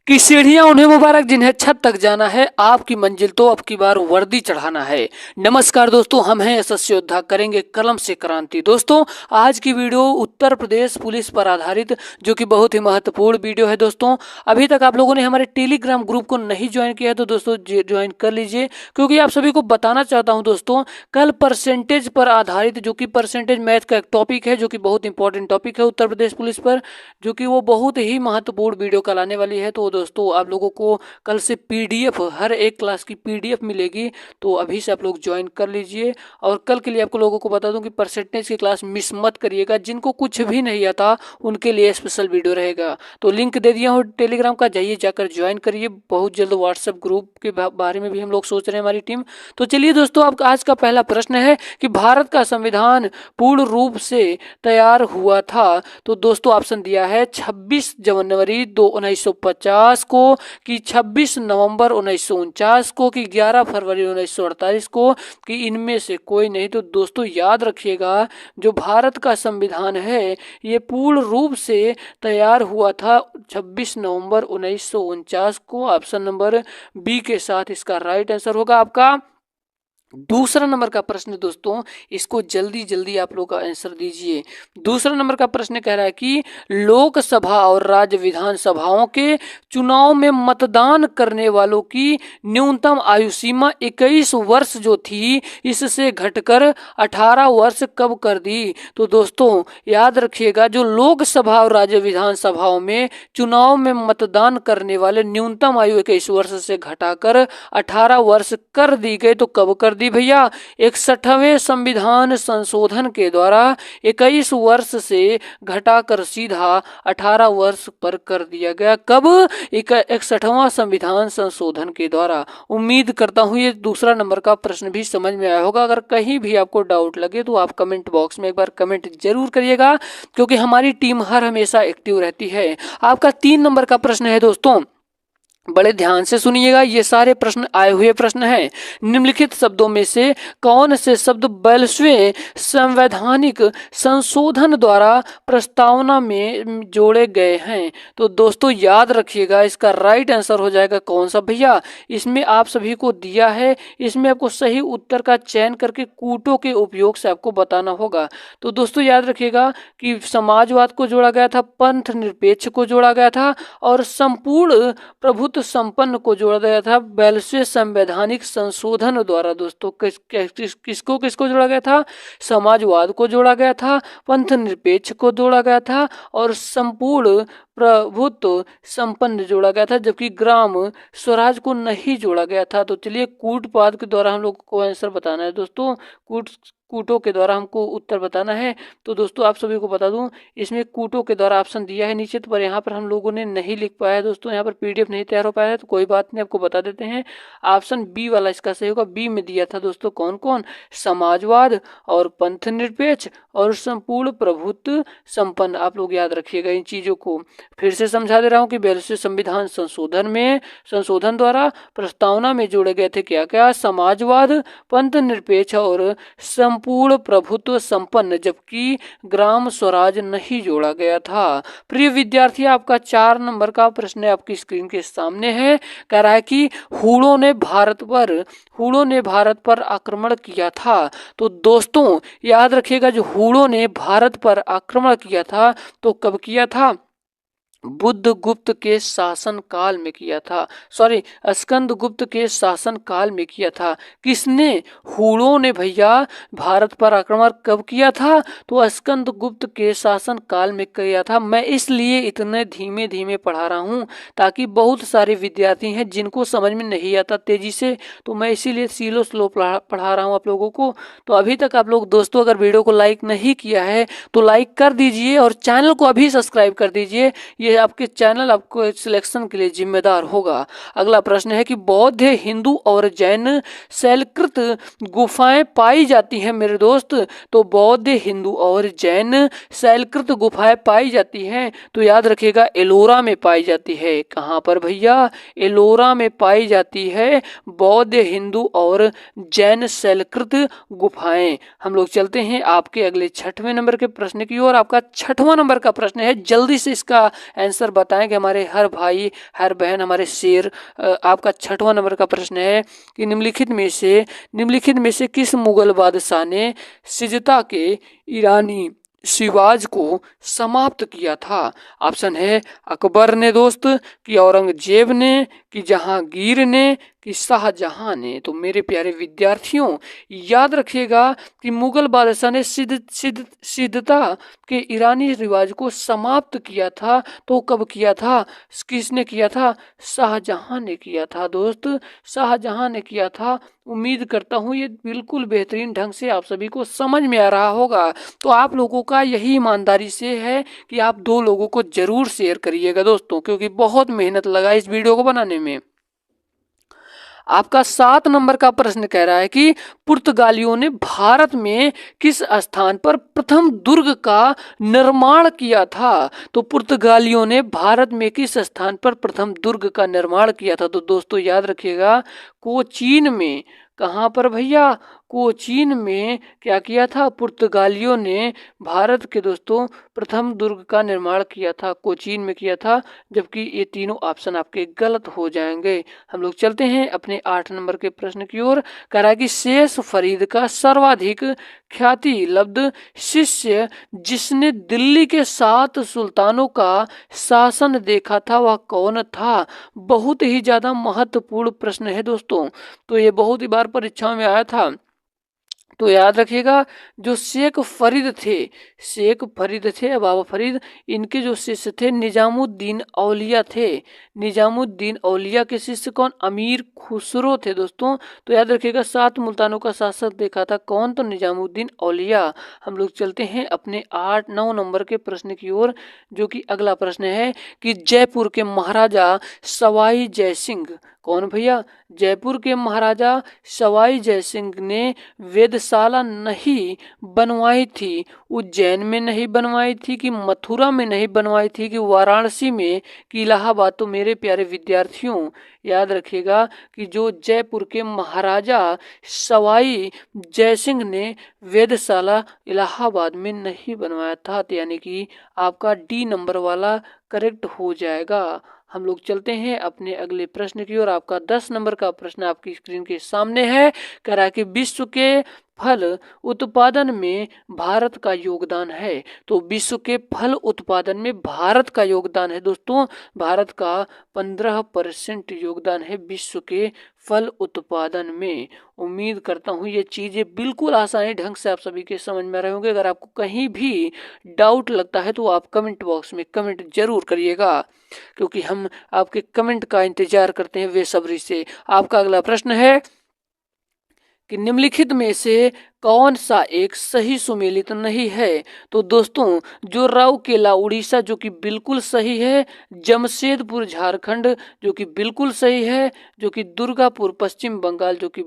कि सीढ़ियां उन्हें मुबारक जिन्हें छत तक जाना है, आपकी मंजिल तो अब की बार वर्दी चढ़ाना है। नमस्कार दोस्तों, हम हैं यशस्वी योद्धा, करेंगे कलम से क्रांति। दोस्तों, आज की वीडियो उत्तर प्रदेश पुलिस पर आधारित, जो कि बहुत ही महत्वपूर्ण वीडियो है। दोस्तों, अभी तक आप लोगों ने हमारे टेलीग्राम ग्रुप को नहीं ज्वाइन किया है तो दोस्तों ज्वाइन कर लीजिए, क्योंकि आप सभी को बताना चाहता हूं दोस्तों, कल परसेंटेज पर आधारित, जो कि परसेंटेज मैथ का एक टॉपिक है, जो कि बहुत इंपॉर्टेंट टॉपिक है उत्तर प्रदेश पुलिस पर, जो कि वो बहुत ही महत्वपूर्ण वीडियो कल आने वाली है। तो दोस्तों, आप लोगों को कल से पीडीएफ, हर एक क्लास की पीडीएफ मिलेगी, तो अभी से आप लोग ज्वाइन कर लीजिए। और कल के लिए आपको लोगों को बता दूं कि परसेंटेज की क्लास मिस मत करिएगा। जिनको कुछ भी नहीं आता उनके लिए स्पेशल वीडियो रहेगा। तो लिंक दे दिया हूँ टेलीग्राम का, जाइए जाकर ज्वाइन करिए। बहुत जल्द व्हाट्सएप ग्रुप के बारे में भी हम लोग सोच रहे हैं, हमारी टीम। तो चलिए दोस्तों, आपका आज का पहला प्रश्न है कि भारत का संविधान पूर्ण रूप से तैयार हुआ था। तो दोस्तों, ऑप्शन दिया है 26 जनवरी 1950 को, कि 26 नवंबर 1949 को, कि 11 फरवरी 1948 को, कि इनमें से कोई नहीं। तो दोस्तों याद रखिएगा, जो भारत का संविधान है ये पूर्ण रूप से तैयार हुआ था 26 नवंबर 1949 को। ऑप्शन नंबर बी के साथ इसका राइट आंसर होगा आपका। दूसरा नंबर का प्रश्न दोस्तों, इसको जल्दी जल्दी आप लोग आंसर दीजिए। दूसरा नंबर का प्रश्न कह रहा है कि लोकसभा और राज्य विधानसभाओं के चुनाव में मतदान करने वालों की न्यूनतम आयु सीमा 21 वर्ष जो थी, इससे घटकर 18 वर्ष कब कर दी। तो दोस्तों याद रखिएगा, जो लोकसभा और राज्य विधानसभाओं में चुनाव में मतदान करने वाले न्यूनतम आयु 21 वर्ष से घटाकर 18 वर्ष कर दी गई। तो कब कर दी भैया? 61वें संविधान संशोधन के द्वारा 21 वर्ष से घटाकर सीधा 18 वर्ष पर कर दिया गया। कब? 61वां संविधान संशोधन के द्वारा। उम्मीद करता हूं ये दूसरा नंबर का प्रश्न भी समझ में आया होगा। अगर कहीं भी आपको डाउट लगे तो आप कमेंट बॉक्स में एक बार कमेंट जरूर करिएगा, क्योंकि हमारी टीम हर हमेशा एक्टिव रहती है। आपका 3 नंबर का प्रश्न है दोस्तों, बड़े ध्यान से सुनिएगा, ये सारे प्रश्न आए हुए प्रश्न हैं। निम्नलिखित शब्दों में से कौन से शब्द 42वें संवैधानिक संशोधन द्वारा प्रस्तावना में जोड़े गए हैं? तो दोस्तों याद रखिएगा, इसका राइट आंसर हो जाएगा कौन सा भैया? इसमें आप सभी को दिया है, इसमें आपको सही उत्तर का चयन करके कूटों के उपयोग से आपको बताना होगा। तो दोस्तों याद रखिएगा कि समाजवाद को जोड़ा गया था, पंथ निरपेक्ष को जोड़ा गया था, और संपूर्ण प्रभुत्व संपन्न को जोड़ा गया था 42वें संवैधानिक संशोधन द्वारा। दोस्तों किसको किसको जोड़ा गया था? समाजवाद को जोड़ा गया था, पंथ निरपेक्ष को जोड़ा गया था, और संपूर्ण प्रभुत्व संपन्न जोड़ा गया था, जबकि ग्राम स्वराज को नहीं जोड़ा गया था। तो चलिए कूटपाद के द्वारा हम लोग को आंसर बताना है दोस्तों, कूटों के द्वारा हमको उत्तर बताना है। तो दोस्तों आप सभी को बता दूं, इसमें कूटों के द्वारा ऑप्शन दिया है नीचे, तो पर यहाँ पर हम लोगों ने नहीं लिख पाया है दोस्तों, यहाँ पर पीडीएफ नहीं तैयार हो पाया है, तो कोई बात नहीं, आपको बता देते हैं। ऑप्शन बी वाला इसका सही होगा। बी में दिया था दोस्तों कौन कौन? समाजवाद और पंथ निरपेक्ष और संपूर्ण प्रभुत्व संपन्न। आप लोग याद रखिएगा इन चीजों को। फिर से समझा दे रहा हूँ कि 42वें संविधान संशोधन द्वारा प्रस्तावना में जोड़े गए थे क्या क्या? समाजवाद, पंथ निरपेक्ष और संपूर्ण प्रभुत्व संपन्न, जबकि ग्राम स्वराज नहीं जोड़ा गया था। प्रिय विद्यार्थी, आपका 4 नंबर का प्रश्न आपकी स्क्रीन के सामने है। कह रहा है कि हूणों ने भारत पर आक्रमण किया था। तो दोस्तों याद रखिएगा, जो हूणों ने भारत पर आक्रमण किया था तो कब किया था? बुद्धगुप्त के शासन काल में किया था, स्कंदगुप्त के शासन काल में किया था। किसने? हूणों ने भैया भारत पर आक्रमण कब किया था? तो स्कंदगुप्त के शासन काल में किया था। मैं इसलिए इतने धीमे धीमे पढ़ा रहा हूँ, ताकि बहुत सारे विद्यार्थी हैं जिनको समझ में नहीं आता तेजी से, तो मैं इसीलिए स्लो पढ़ा रहा हूँ आप लोगों को। तो अभी तक आप लोग दोस्तों अगर वीडियो को लाइक नहीं किया है तो लाइक कर दीजिए, और चैनल को अभी सब्सक्राइब कर दीजिए। ये आपके चैनल आपको सिलेक्शन के लिए जिम्मेदार होगा। अगला प्रश्न है कि बौद्ध, हिंदू और जैन शैलकृत गुफाएं पाई जाती हैं मेरे दोस्त। तो बौद्ध, हिंदू और जैन शैलकृत गुफाएं पाई जाती हैं, तो याद रखिएगा एलोरा में पाई जाती है। कहाँ पर भैया? एलोरा में पाई जाती है बौद्ध, हिंदू और जैन शैलकृत गुफाएं। हम लोग चलते हैं आपके अगले 6वें नंबर के प्रश्न की ओर। आपका 6वां नंबर का प्रश्न है, जल्दी से इसका आंसर बताएंगे हमारे हर भाई हर बहन हमारे शेर। आपका 6वां नंबर का प्रश्न है कि निम्नलिखित में से किस मुगल बादशाह ने सिजता के ईरानी शिवाज को समाप्त किया था? ऑप्शन है अकबर ने दोस्त, कि औरंगजेब ने, कि जहांगीर ने, कि शाहजहां ने। तो मेरे प्यारे विद्यार्थियों याद रखिएगा कि मुगल बादशाह ने सिद्धता के ईरानी रिवाज को समाप्त किया था। तो कब किया था? किसने किया था? शाहजहां ने किया था दोस्त, शाहजहां ने किया था। उम्मीद करता हूँ ये बिल्कुल बेहतरीन ढंग से आप सभी को समझ में आ रहा होगा। तो आप लोगों का यही ईमानदारी से है कि आप 2 लोगों को जरूर शेयर करिएगा दोस्तों, क्योंकि बहुत मेहनत लगा इस वीडियो को बनाने में। आपका 7 नंबर का प्रश्न कह रहा है कि पुर्तगालियों ने भारत में किस स्थान पर प्रथम दुर्ग का निर्माण किया था? तो पुर्तगालियों ने भारत में किस स्थान पर प्रथम दुर्ग का निर्माण किया था? तो दोस्तों याद रखिएगा कोचीन में। कहाँ पर भैया? कोचीन में क्या किया था? पुर्तगालियों ने भारत के दोस्तों प्रथम दुर्ग का निर्माण किया था, कोचीन में किया था। जबकि ये तीनों ऑप्शन आपके गलत हो जाएंगे। हम लोग चलते हैं अपने 8 नंबर के प्रश्न की ओर। कह रहा है कि शेष फरीद का सर्वाधिक ख्याति लब्ध शिष्य जिसने दिल्ली के 7 सुल्तानों का शासन देखा था वह कौन था? बहुत ही ज्यादा महत्वपूर्ण प्रश्न है दोस्तों। तो ये बहुत ही बार परीक्षाओं में आया था। तो याद रखिएगा जो शेख फरीद थे बाबा फरीद, इनके जो शिष्य थे निजामुद्दीन औलिया थे। निजामुद्दीन औलिया के शिष्य कौन? अमीर खुसरो थे दोस्तों। तो याद रखिएगा 7 मुल्तानों का शासक देखा था कौन? तो निजामुद्दीन औलिया। हम लोग चलते हैं अपने 8-9 नंबर के प्रश्न की ओर, जो कि अगला प्रश्न है कि जयपुर के महाराजा सवाई जयसिंह कौन भैया? जयपुर के महाराजा सवाई जयसिंह ने वेधशाला नहीं बनवाई थी, उज्जैन में नहीं बनवाई थी, कि मथुरा में नहीं बनवाई थी, कि वाराणसी में, कि इलाहाबाद? तो मेरे प्यारे विद्यार्थियों याद रखिएगा कि जो जयपुर के महाराजा सवाई जयसिंह ने वेधशाला इलाहाबाद में नहीं बनवाया था, तो यानी कि आपका डी नंबर वाला करेक्ट हो जाएगा। हम लोग चलते हैं अपने अगले प्रश्न की ओर। आपका 10 नंबर का प्रश्न आपकी स्क्रीन के सामने है। कह रहा है कि विश्व के फल उत्पादन में भारत का योगदान है। तो विश्व के फल उत्पादन में भारत का योगदान है दोस्तों, भारत का 15% योगदान है विश्व के फल उत्पादन में। उम्मीद करता हूँ ये चीजें बिल्कुल आसानी ढंग से आप सभी के समझ में रहे होंगे। अगर आपको कहीं भी डाउट लगता है तो आप कमेंट बॉक्स में कमेंट जरूर करिएगा, क्योंकि हम आपके कमेंट का इंतजार करते हैं बेसब्री से। आपका अगला प्रश्न है कि निम्नलिखित में से कौन सा एक सही सुमेलित नहीं है? तो दोस्तों जो राउरकेला उड़ीसा जो कि बिल्कुल सही है, जमशेदपुर झारखंड जो कि बिल्कुल सही है, जो कि दुर्गापुर पश्चिम बंगाल जो कि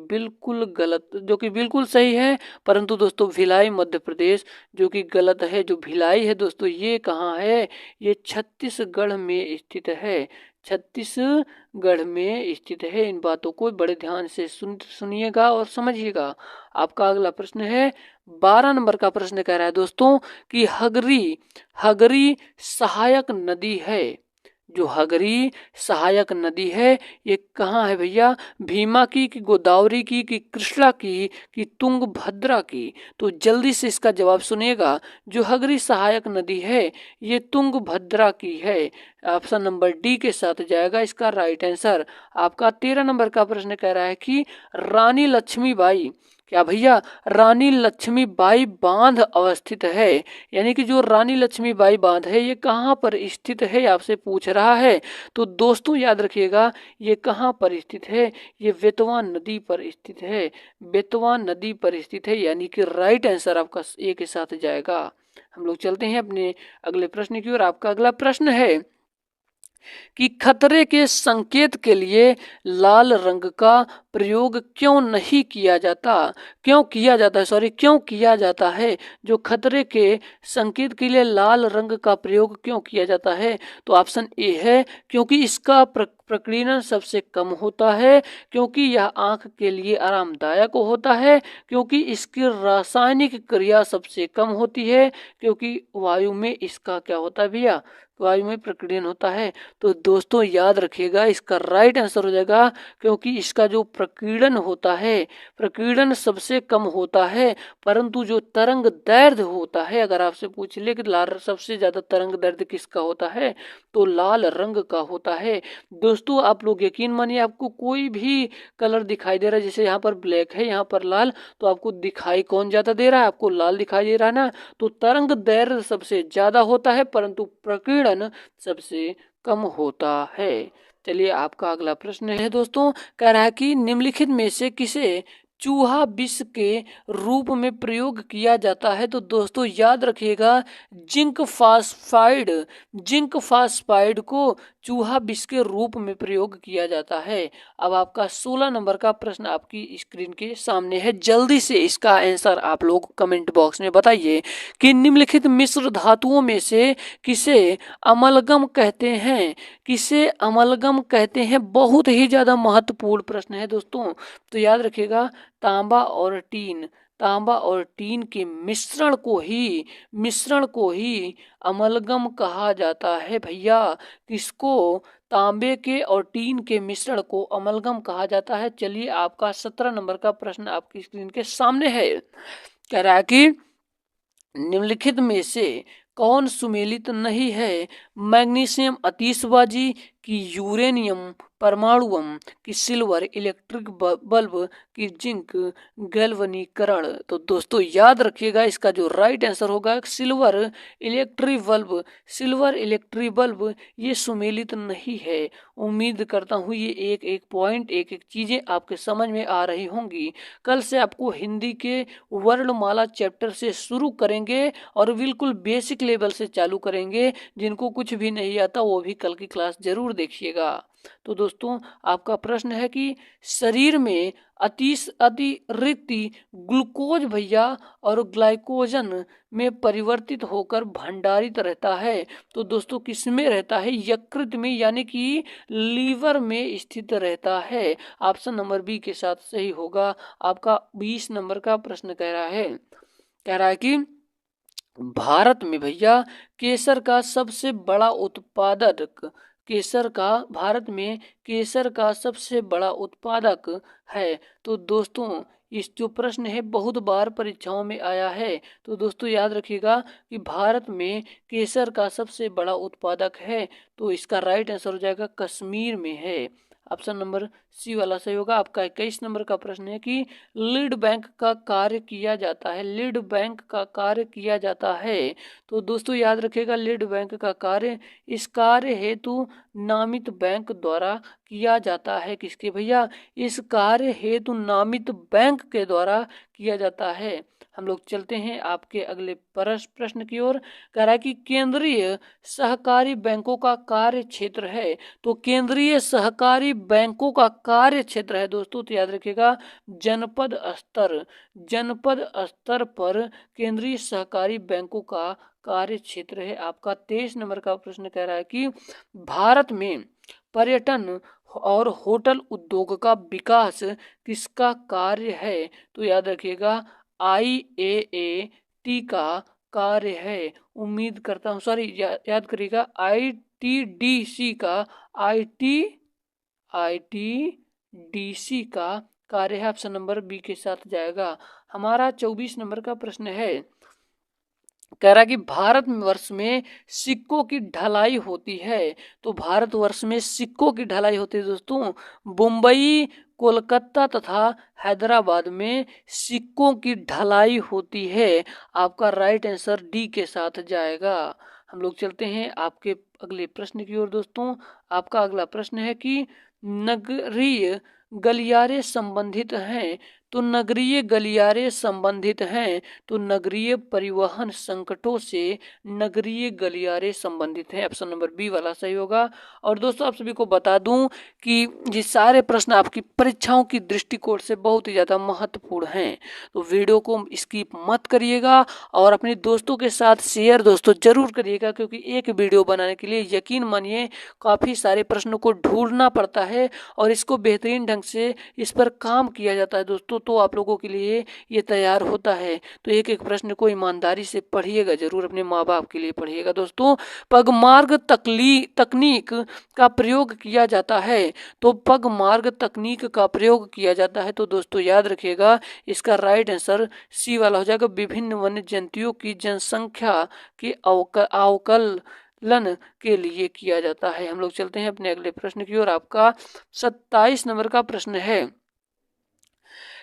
बिल्कुल सही है, परंतु दोस्तों भिलाई मध्य प्रदेश जो कि गलत है। जो भिलाई है दोस्तों ये कहाँ है? ये छत्तीसगढ़ में स्थित है, छत्तीसगढ़ में स्थित है। इन बातों को बड़े ध्यान से सुनिएगा और समझिएगा। आपका अगला प्रश्न है 12 नंबर का प्रश्न कह रहा है दोस्तों कि हगरी सहायक नदी है। जो हगरी सहायक नदी है ये कहाँ है भैया? भीमा की, कि गोदावरी की, कि कृष्णा की, कि तुंगभद्रा की? तो जल्दी से इसका जवाब सुनिएगा। जो हगरी सहायक नदी है ये तुंगभद्रा की है। ऑप्शन नंबर डी के साथ जाएगा इसका राइट आंसर। आपका 13 नंबर का प्रश्न कह रहा है कि रानी लक्ष्मीबाई, क्या भैया? रानी लक्ष्मीबाई बांध अवस्थित है, यानी कि जो रानी लक्ष्मीबाई बांध है ये कहाँ पर स्थित है आपसे पूछ रहा है। तो दोस्तों याद रखिएगा ये कहाँ पर स्थित है? ये बेतवा नदी पर स्थित है, बेतवा नदी पर स्थित है, यानी कि राइट आंसर आपका ए के साथ जाएगा। हम लोग चलते हैं अपने अगले प्रश्न की ओर। आपका अगला प्रश्न है कि खतरे के संकेत के लिए लाल रंग का प्रयोग क्यों नहीं किया जाता, क्यों किया जाता है? जो खतरे के संकेत के लिए लाल रंग का प्रयोग क्यों किया जाता है? तो ऑप्शन ए है क्योंकि इसका प्रकीर्णन सबसे कम होता है, क्योंकि यह आंख के लिए आरामदायक होता है, क्योंकि इसकी रासायनिक क्रिया सबसे कम होती है, क्योंकि वायु में इसका क्या होता है भैया, वायु में प्रकीर्णन होता है। तो दोस्तों याद रखिएगा, इसका राइट आंसर हो जाएगा क्योंकि इसका जो प्रकीर्णन होता है, प्रकीर्णन सबसे कम होता है, परंतु जो तरंग दैर्ध्य होता है, अगर आपसे पूछ ले कि लाल सबसे ज्यादा तरंग दैर्ध्य किसका होता है, तो लाल रंग का होता है। दोस्तों आप लोग यकीन मानिए, आपको कोई भी कलर दिखाई दे रहा है, जैसे यहाँ पर ब्लैक है, यहाँ पर लाल, तो आपको दिखाई कौन ज्यादा दे रहा है? आपको लाल दिखाई दे रहा है ना। तो तरंग दैर्ध्य सबसे ज्यादा होता है, परंतु प्रकीर्णन सबसे कम होता है। चलिए आपका अगला प्रश्न है दोस्तों, कह रहा है कि निम्नलिखित में से किसे चूहा विष के रूप में प्रयोग किया जाता है? तो दोस्तों याद रखिएगा, जिंक फास्फाइड को चूहा विष के रूप में प्रयोग किया जाता है। अब आपका 16 नंबर का प्रश्न आपकी स्क्रीन के सामने है, जल्दी से इसका आंसर आप लोग कमेंट बॉक्स में बताइए कि निम्नलिखित मिश्र धातुओं में से किसे अमलगम कहते हैं? किसे अमलगम कहते हैं? बहुत ही ज्यादा महत्वपूर्ण प्रश्न है दोस्तों। तो याद रखिएगा, तांबा और टीन के मिश्रण को ही अमलगम कहा जाता है भैया। किसको? तांबे के और टीन के मिश्रण को अमलगम कहा जाता है। चलिए आपका 17 नंबर का प्रश्न आपकी स्क्रीन के सामने है, कह रहा है कि निम्नलिखित में से कौन सुमेलित नहीं है? मैग्नीशियम आतिशबाजी की, यूरेनियम परमाणु बम की, सिल्वर इलेक्ट्रिक बल्ब की, जिंक गैल्वनीकरण। तो दोस्तों याद रखिएगा, इसका जो राइट आंसर होगा सिल्वर इलेक्ट्रिक बल्ब ये सुमेलित नहीं है। उम्मीद करता हूँ ये एक एक पॉइंट, एक एक चीजें आपके समझ में आ रही होंगी। कल से आपको हिंदी के वर्णमाला चैप्टर से शुरू करेंगे और बिल्कुल बेसिक लेवल से चालू करेंगे। जिनको कुछ भी नहीं आता वो भी कल की क्लास जरूर देखिएगा। तो दोस्तों आपका प्रश्न है कि शरीर में अतिरिक्त ग्लूकोज भैया और ग्लाइकोजन में परिवर्तित होकर भंडारित रहता है। तो दोस्तों किसमें रहता है? यकृत में, यानी कि लीवर में स्थित रहता है। ऑप्शन नंबर बी के साथ सही होगा। आपका 20 नंबर का प्रश्न कह रहा है कि भारत में भैया केसर का सबसे बड़ा उत्पादक, भारत में केसर का सबसे बड़ा उत्पादक है। तो दोस्तों इस जो प्रश्न है बहुत बार परीक्षाओं में आया है। तो दोस्तों याद रखिएगा कि भारत में केसर का सबसे बड़ा उत्पादक है, तो इसका राइट आंसर हो जाएगा कश्मीर में है। ऑप्शन नंबर सी वाला सही होगा। आपका 21 नंबर का प्रश्न है कि लीड बैंक का कार्य किया जाता है। तो दोस्तों याद रखिएगा, लीड बैंक का कार्य, इस कार्य हेतु नामित बैंक द्वारा किया जाता है। किसके भैया? इस कार्य हेतु नामित बैंक के द्वारा किया जाता है। हम लोग चलते हैं आपके अगले प्रश्न की ओर। कह रहा है कि केंद्रीय सहकारी बैंकों का कार्य क्षेत्र है। तो केंद्रीय सहकारी बैंकों का कार्य क्षेत्र है दोस्तों, तो याद रखिएगा जनपद स्तर पर केंद्रीय सहकारी बैंकों का कार्य क्षेत्र है। आपका 23 नंबर का प्रश्न कह रहा है कि भारत में पर्यटन और होटल उद्योग का विकास किसका कार्य है? तो याद रखिएगा IAAT का कार्य है। उम्मीद करता हूँ, याद करिएगा ITDC का कार्य है। ऑप्शन नंबर बी के साथ जाएगा। हमारा 24 नंबर का प्रश्न है, कह रहा है कि भारतवर्ष में सिक्कों की ढलाई होती है। तो भारतवर्ष में सिक्कों की ढलाई होती है दोस्तों। मुंबई, कोलकाता तथा हैदराबाद में सिक्कों की ढलाई होती है। आपका राइट आंसर डी के साथ जाएगा। हम लोग चलते हैं आपके अगले प्रश्न की ओर दोस्तों। आपका अगला प्रश्न है कि नगरीय गलियारे संबंधित हैं तो नगरीय गलियारे संबंधित हैं, तो नगरीय परिवहन संकटों से नगरीय गलियारे संबंधित हैं। ऑप्शन नंबर बी वाला सही होगा। और दोस्तों आप सभी को बता दूं कि ये सारे प्रश्न आपकी परीक्षाओं की दृष्टिकोण से बहुत ही ज़्यादा महत्वपूर्ण हैं, तो वीडियो को स्किप मत करिएगा और अपने दोस्तों के साथ शेयर दोस्तों जरूर करिएगा, क्योंकि एक वीडियो बनाने के लिए यकीन मानिए काफ़ी सारे प्रश्नों को ढूंढना पड़ता है और इसको बेहतरीन ढंग से इस पर काम किया जाता है दोस्तों, तो आप लोगों के लिए ये तैयार होता है। तो एक एक प्रश्न को ईमानदारी से पढ़िएगा जरूर, अपने माँ बाप के लिए पढ़िएगा दोस्तों। पगमार्ग तकनीक का प्रयोग किया जाता है, तो पगमार्ग तकनीक का प्रयोग किया जाता है, तो दोस्तों याद रखिएगा इसका राइट आंसर सी वाला हो जाएगा। विभिन्न वन्य जंतुओं की जनसंख्या के अवकलन के लिए किया जाता है। हम लोग चलते हैं अपने अगले प्रश्न की ओर। आपका 27 नंबर का प्रश्न है।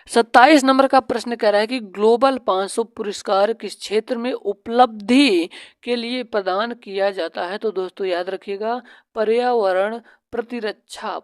27 नंबर का प्रश्न कह रहा है कि ग्लोबल 500 पुरस्कार किस क्षेत्र में उपलब्धि के लिए प्रदान किया जाता है, तो दोस्तों याद रखिएगा पर्यावरण प्रतिरक्षा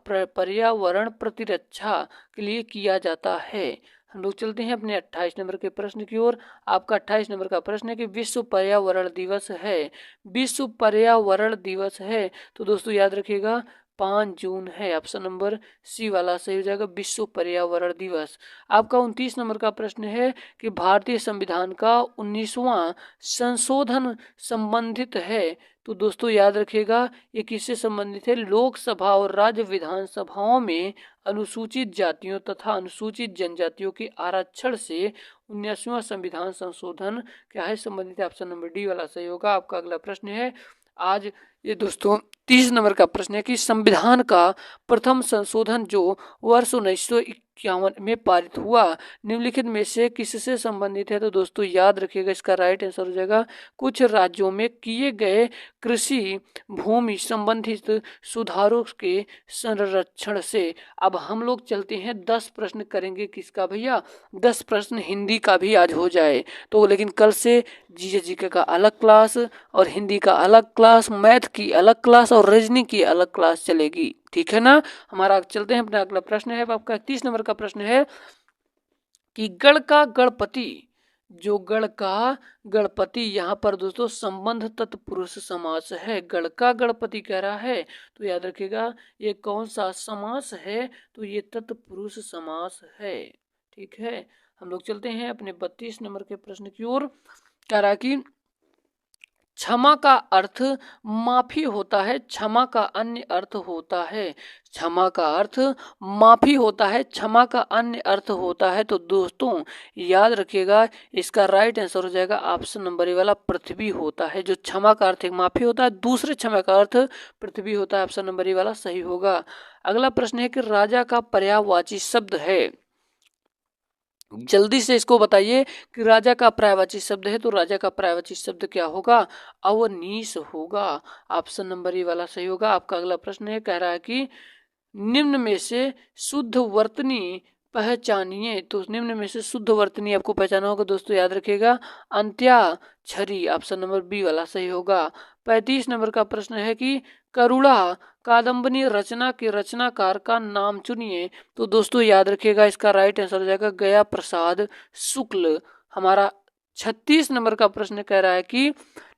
के लिए किया जाता है। हम लोग चलते हैं अपने 28 नंबर के प्रश्न की ओर। आपका 28 नंबर का प्रश्न है कि विश्व पर्यावरण दिवस है, विश्व पर्यावरण दिवस है, तो दोस्तों याद रखिएगा 5 जून है। ऑप्शन नंबर सी वाला सही हो जाएगा, विश्व पर्यावरण दिवस। आपका 29 नंबर का प्रश्न है कि भारतीय संविधान का 19वां संशोधन संबंधित है, तो दोस्तों याद रखिएगा ये किससे संबंधित है, लोकसभा और राज्य विधानसभाओं में अनुसूचित जातियों तथा अनुसूचित जनजातियों के आरक्षण से 19वां संविधान संशोधन क्या है संबंधित है। ऑप्शन नंबर डी वाला सही होगा। आपका अगला प्रश्न है आज ये दोस्तों 30 नंबर का प्रश्न है कि संविधान का प्रथम संशोधन जो वर्ष 1951 में पारित हुआ निम्नलिखित में से किससे संबंधित है, तो दोस्तों याद रखिएगा इसका राइट आंसर हो जाएगा कुछ राज्यों में किए गए कृषि भूमि संबंधित सुधारों के संरक्षण से। अब हम लोग चलते हैं 10 प्रश्न करेंगे किसका भैया, 10 प्रश्न हिंदी का भी आज हो जाए तो, लेकिन कल से जीके का अलग क्लास और हिंदी का अलग क्लास, मैथ की अलग क्लास और रीजनिंग की अलग क्लास चलेगी, ठीक है ना। हमारा चलते हैं अपना अगला प्रश्न है। आपका 31 नंबर का प्रश्न है कि गढ़ का गणपति, जो गढ़ का गणपति यहाँ पर दोस्तों संबंध तत्पुरुष समास है, गढ़ का गणपति कह रहा है, तो याद रखिएगा ये कौन सा समास है, तो ये तत्पुरुष समास है, ठीक है। हम लोग चलते हैं अपने 32 नंबर के प्रश्न की ओर। कह रहा कि क्षमा का अर्थ माफी होता है, क्षमा का अन्य अर्थ होता है, क्षमा का अर्थ माफी होता है, क्षमा का अन्य अर्थ होता है, तो दोस्तों याद रखिएगा इसका राइट आंसर हो जाएगा ऑप्शन नंबर ए वाला पृथ्वी होता है। जो क्षमा का अर्थ एक माफी होता है, दूसरे क्षमा का अर्थ पृथ्वी होता है, ऑप्शन नंबर ए वाला सही होगा। अगला प्रश्न है कि राजा का पर्यायवाची शब्द है, जल्दी से इसको बताइए कि राजा का पर्यायवाची शब्द है, तो राजा का पर्यायवाची शब्द क्या होगा, अवनीश होगा, ऑप्शन नंबर ए वाला सही होगा। आपका अगला प्रश्न है कह रहा है कि निम्न में से शुद्ध वर्तनी पहचानिए, तो निम्न में से शुद्ध वर्तनी आपको पहचाना होगा दोस्तों, याद रखिएगा अंत्याक्षरी, ऑप्शन नंबर बी वाला सही होगा। 35 नंबर का प्रश्न है कि करुणा कादम्बनी रचना के रचनाकार का नाम चुनिए, तो दोस्तों याद रखिएगा इसका राइट आंसर हो जाएगा गया प्रसाद शुक्ल। हमारा 36 नंबर का प्रश्न कह रहा है कि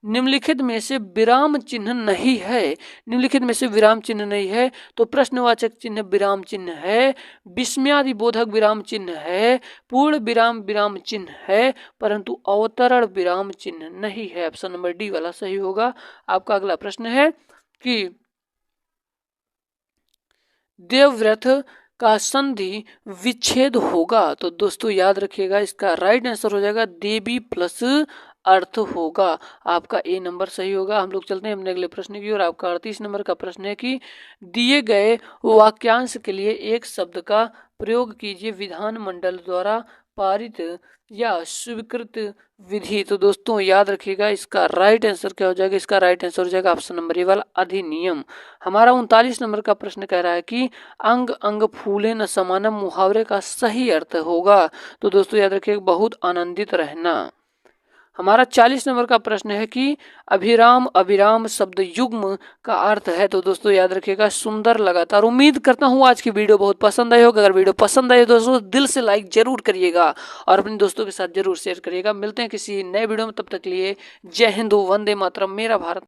निम्नलिखित में से विराम चिन्ह नहीं है, निम्नलिखित में से विराम चिन्ह नहीं है, तो प्रश्नवाचक चिन्ह विराम चिन्ह है, विस्मयादि बोधक विराम चिन्ह है, पूर्ण विराम विराम चिन्ह है, परंतु अवतरण विराम चिन्ह नहीं है, ऑप्शन नंबर डी वाला सही होगा। आपका अगला प्रश्न है कि देवव्रत का संधि विच्छेद होगा, तो दोस्तों याद रखिएगा इसका राइट आंसर हो जाएगा देवी प्लस अर्थ होगा, आपका ए नंबर सही होगा। हम लोग चलते हैं अपने अगले प्रश्न की ओर। आपका 38 नंबर का प्रश्न है कि दिए गए वाक्यांश के लिए एक शब्द का प्रयोग कीजिए विधानमंडल द्वारा पारित या स्वीकृत विधि, तो दोस्तों याद रखिएगा इसका राइट आंसर क्या हो जाएगा, इसका राइट आंसर हो जाएगा ऑप्शन नंबर ए वाला अधिनियम। हमारा 39 नंबर का प्रश्न कह रहा है कि अंग अंग फूले न समानम मुहावरे का सही अर्थ होगा, तो दोस्तों याद रखिएगा बहुत आनंदित रहना। हमारा 40 नंबर का प्रश्न है कि अभिराम अभिराम शब्द युग्म का अर्थ है। तो दोस्तों याद रखिएगा सुंदर लगातार। उम्मीद करता हूँ आज की वीडियो बहुत पसंद आई होगी। अगर वीडियो पसंद आई दोस्तों दिल से लाइक जरूर करिएगा और अपने दोस्तों के साथ जरूर शेयर करिएगा। मिलते हैं किसी नए वीडियो में, तब तक के लिए जय हिंद, वंदे मातरम, मेरा भारत।